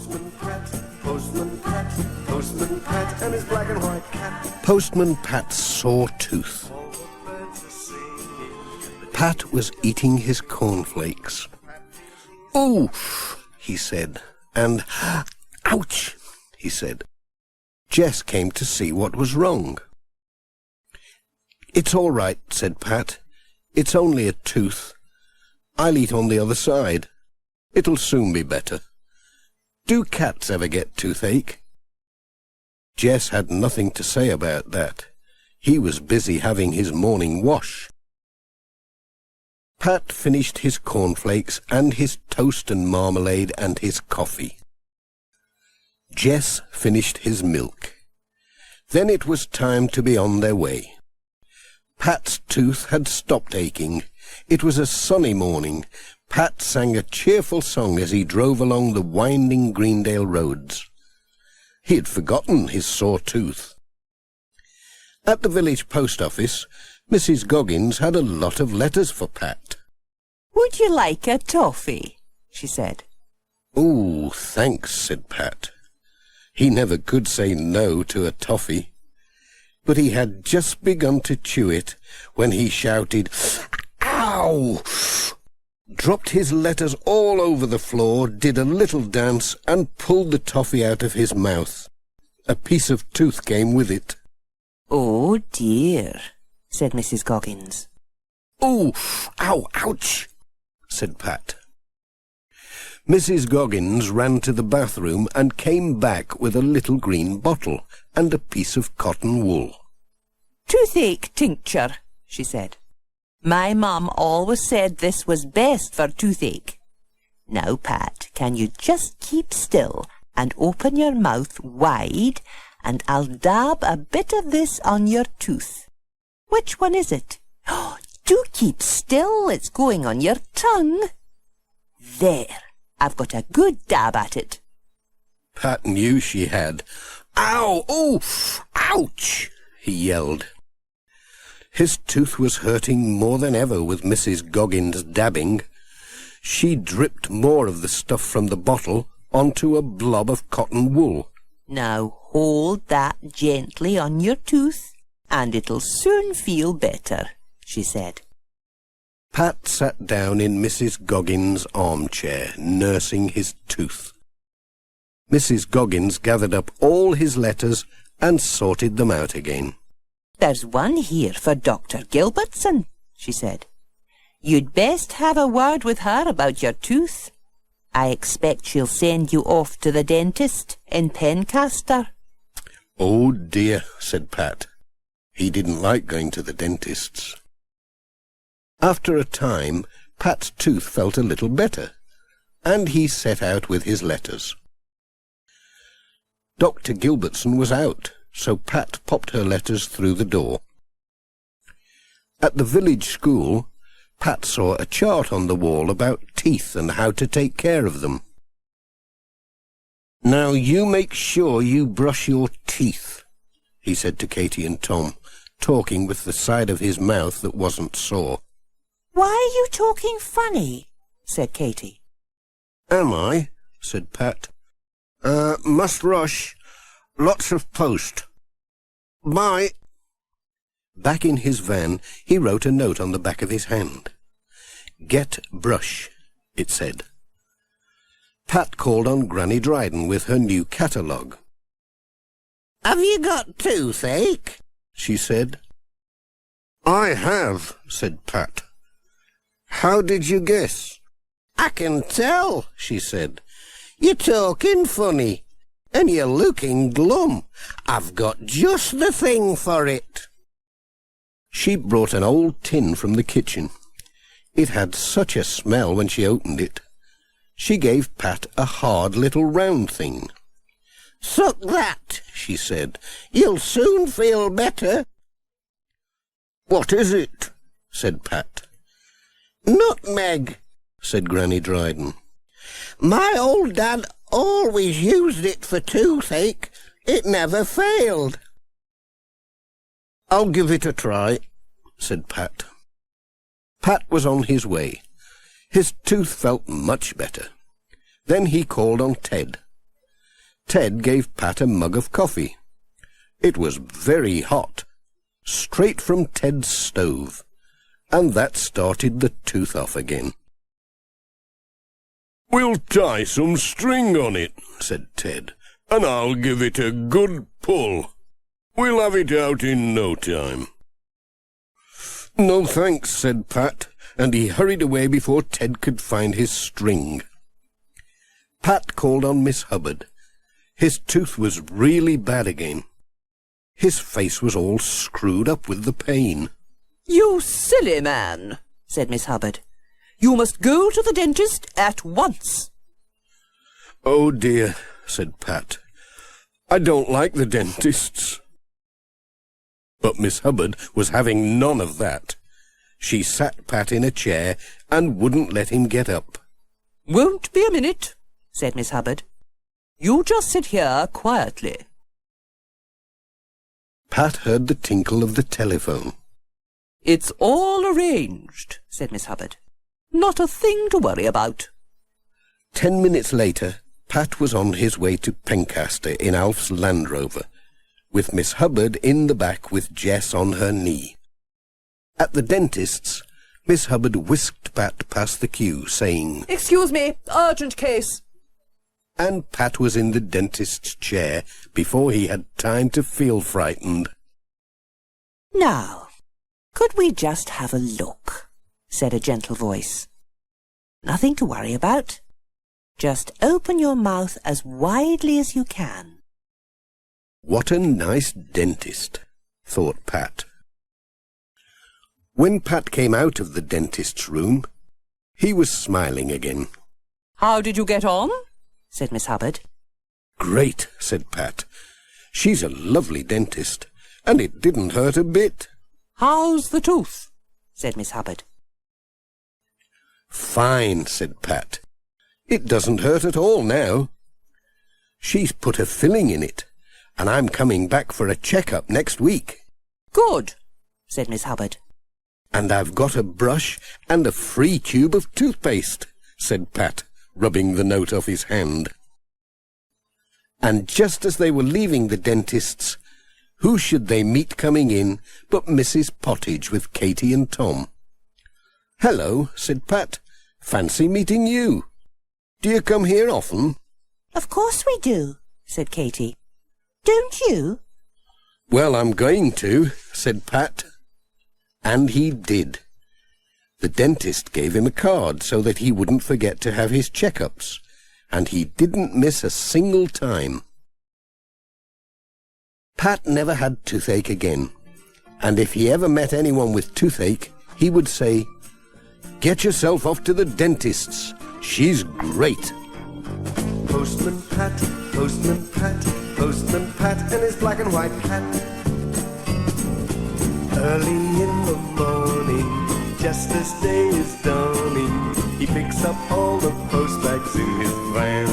Postman Pat, and his black and white cat. Postman Pat's sore tooth. Pat was eating his cornflakes. "Oof," he said, and "Ouch," he said. Jess came to see what was wrong. "It's all right," said Pat. "It's only a tooth. I'll eat on the other side. It'll soon be better. Do cats ever get toothache?" Jess had nothing to say about that. He was busy having his morning wash. Pat finished his cornflakes and his toast and marmalade and his coffee. Jess finished his milk. Then it was time to be on their way. Pat's tooth had stopped aching. It was a sunny morning. Pat sang a cheerful song as he drove along the winding Greendale roads. He had forgotten his sore tooth. At the village post office, Mrs. Goggins had a lot of letters for Pat. "Would you like a toffee?" she said. "Oh, thanks," said Pat. He never could say no to a toffee. But he had just begun to chew it when he shouted, "Ow!" dropped his letters all over the floor, did a little dance, and pulled the toffee out of his mouth. A piece of tooth came with it. "Oh, dear," said Mrs. Goggins. "Oh, ow, ouch," said Pat. Mrs. Goggins ran to the bathroom and came back with a little green bottle and a piece of cotton wool. "Toothache tincture," she said. "My mum always said this was best for toothache. Now, Pat, can you just keep still and open your mouth wide, and I'll dab a bit of this on your tooth. Which one is it? Oh, do keep still, it's going on your tongue. There, I've got a good dab at it." Pat knew she had. "Ow! Oh! Ouch!" he yelled. His tooth was hurting more than ever with Mrs. Goggins' dabbing. She dripped more of the stuff from the bottle onto a blob of cotton wool. "Now hold that gently on your tooth, and it'll soon feel better," she said. Pat sat down in Mrs. Goggins' armchair, nursing his tooth. Mrs. Goggins gathered up all his letters and sorted them out again. "There's one here for Dr. Gilbertson," she said. "You'd best have a word with her about your tooth. I expect she'll send you off to the dentist in Pencaster." "Oh dear," said Pat. He didn't like going to the dentist's. After a time, Pat's tooth felt a little better, and he set out with his letters. Dr. Gilbertson was out, so Pat popped her letters through the door. At the village school, Pat saw a chart on the wall about teeth and how to take care of them. "Now you make sure you brush your teeth," he said to Katie and Tom, talking with the side of his mouth that wasn't sore. "Why are you talking funny?" said Katie. "Am I?" said Pat. Must rush. Lots of post. Bye." Back in his van, he wrote a note on the back of his hand. "Get brush," it said. Pat called on Granny Dryden with her new catalogue. "Have you got toothache?" she said. "I have," said Pat. "How did you guess?" "I can tell," she said. "You're talking funny, and you're looking glum. I've got just the thing for it." She brought an old tin from the kitchen. It had such a smell when she opened it. She gave Pat a hard little round thing. "Suck that," she said. "You'll soon feel better." "What is it?" said Pat. "Nutmeg," said Granny Dryden. "My old dad always used it for toothache. It never failed." "I'll give it a try," said Pat. Pat was on his way. His tooth felt much better. Then he called on Ted. Ted gave Pat a mug of coffee. It was very hot, straight from Ted's stove, and that started the tooth off again. "We'll tie some string on it," said Ted, "and I'll give it a good pull. We'll have it out in no time." "No thanks," said Pat, and he hurried away before Ted could find his string. Pat called on Miss Hubbard. His tooth was really bad again. His face was all screwed up with the pain. "You silly man," said Miss Hubbard. "You must go to the dentist at once." "Oh dear," said Pat. "I don't like the dentists." But Miss Hubbard was having none of that. She sat Pat in a chair and wouldn't let him get up. "Won't be a minute," said Miss Hubbard. "You just sit here quietly." Pat heard the tinkle of the telephone. "It's all arranged," said Miss Hubbard. "Not a thing to worry about." 10 minutes later, Pat was on his way to Pencaster in Alf's Land Rover, with Miss Hubbard in the back with Jess on her knee. At the dentist's, Miss Hubbard whisked Pat past the queue, saying, "Excuse me, urgent case." and Pat was in the dentist's chair before he had time to feel frightened. "Now, could we just have a look?" said a gentle voice. "Nothing to worry about. Just open your mouth as widely as you can." What a nice dentist, thought Pat. When Pat came out of the dentist's room, he was smiling again. "How did you get on?" said Miss Hubbard. "Great," said Pat. "She's a lovely dentist, and it didn't hurt a bit." "How's the tooth?" said Miss Hubbard. "Fine," said Pat. "It doesn't hurt at all now. She's put a filling in it, and I'm coming back for a check-up next week." "Good," said Miss Hubbard. "And I've got a brush and a free tube of toothpaste," said Pat, rubbing the note off his hand. And just as they were leaving the dentist's, who should they meet coming in but Mrs. Pottage with Katy and Tom. "Hello," said Pat. "Fancy meeting you. Do you come here often?" "Of course we do," said Katy. "Don't you?" "Well, I'm going to," said Pat. And he did. The dentist gave him a card so that he wouldn't forget to have his checkups, and he didn't miss a single time. Pat never had toothache again, and if he ever met anyone with toothache, he would say, "Get yourself off to the dentist's. She's great." Postman Pat, Postman Pat, Postman Pat, and his black and white cat. Early in the morning, just as day is dawning, he picks up all the post bags in his van.